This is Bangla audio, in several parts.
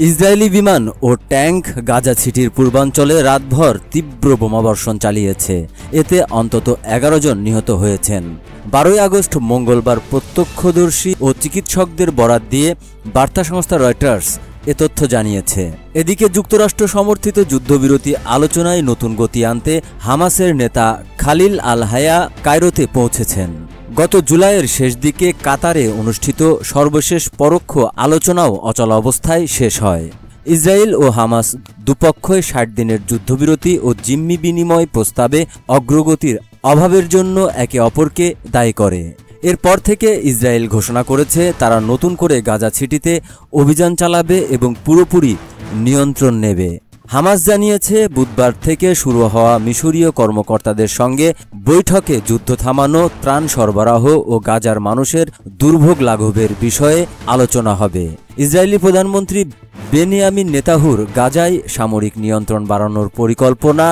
ইসরায়েলি বিমান ও ট্যাঙ্ক গাজা সিটির পূর্বাঞ্চলে রাতভর তীব্র বোমাবর্ষণ চালিয়েছে। এতে অন্তত ১১ জন নিহত হয়েছেন। ১২ই আগস্ট মঙ্গলবার প্রত্যক্ষদর্শী ও চিকিৎসকদের বরাত দিয়ে বার্তা সংস্থা রয়টার্স এ তথ্য জানিয়েছে। এদিকে যুক্তরাষ্ট্র সমর্থিত যুদ্ধবিরতি আলোচনায় নতুন গতি আনতে হামাসের নেতা খালিল আল হায়া কায়রোতে পৌঁছেছেন। গত জুলাইয়ের শেষ দিকে কাতারে অনুষ্ঠিত সর্বশেষ পরোক্ষ আলোচনাও অচল অবস্থায় শেষ হয়। ইসরায়েল ও হামাস দুপক্ষই ৬০ দিনের যুদ্ধবিরতি ও জিম্মি বিনিময় প্রস্তাবে অগ্রগতির অভাবের জন্য একে অপরকে দায়ী করে। এরপর থেকে ইসরায়েল ঘোষণা করেছে তারা নতুন করে গাজা সিটিতে অভিযান চালাবে এবং পুরোপুরি নিয়ন্ত্রণ নেবে। হামাস জানিয়েছে বুধবার থেকে শুরু হওয়া মিশরীয় কর্মকর্তাদের সঙ্গে বৈঠকে যুদ্ধ থামানো, ত্রাণ সরবরাহ ও গাজার মানুষের দুর্ভোগ লাঘবের বিষয়ে আলোচনা হবে। ইসরায়েলি প্রধানমন্ত্রী বেনিয়ামিন নেতাহুর গাজায় সামরিক নিয়ন্ত্রণ বাড়ানোর পরিকল্পনা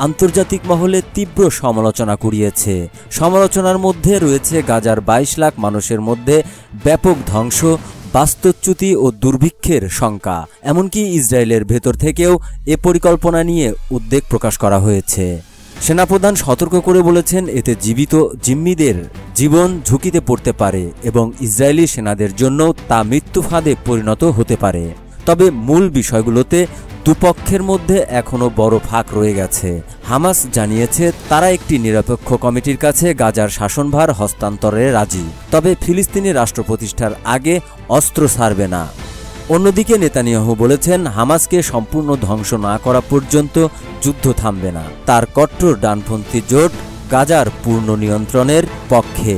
আন্তর্জাতিক মহলে তীব্র সমালোচনা কুড়িয়েছে। সমালোচনার মধ্যে রয়েছে গাজার ২২ লাখ মানুষের মধ্যে ব্যাপক ধ্বংস, বাস্তুচ্যুতি ও দুর্ভিক্ষের শঙ্কা। এমনকি ইসরায়েলের ভেতর থেকেও এ পরিকল্পনা নিয়ে উদ্বেগ প্রকাশ করা হয়েছে। সেনাপ্রধান সতর্ক করে বলেছেন এতে জীবিত জিম্মিদের জীবন ঝুঁকিতে পড়তে পারে এবং ইসরায়েলি সেনাদের জন্য তা মৃত্যু ফাঁদে পরিণত হতে পারে। তবে মূল বিষয়গুলোতে দুপক্ষের মধ্যে এখনও বড় ফাঁক রয়ে গেছে। হামাস জানিয়েছে তারা একটি নিরপেক্ষ কমিটির কাছে গাজার শাসনভার হস্তান্তরে রাজি, তবে ফিলিস্তিনি রাষ্ট্র প্রতিষ্ঠার আগে অস্ত্র ছাড়বে না। অন্যদিকে নেতানিয়াহু বলেছেন হামাসকে সম্পূর্ণ ধ্বংস না করা পর্যন্ত যুদ্ধ থামবে না। তার কট্টর ডানপন্থী জোট গাজার পূর্ণ নিয়ন্ত্রণের পক্ষে।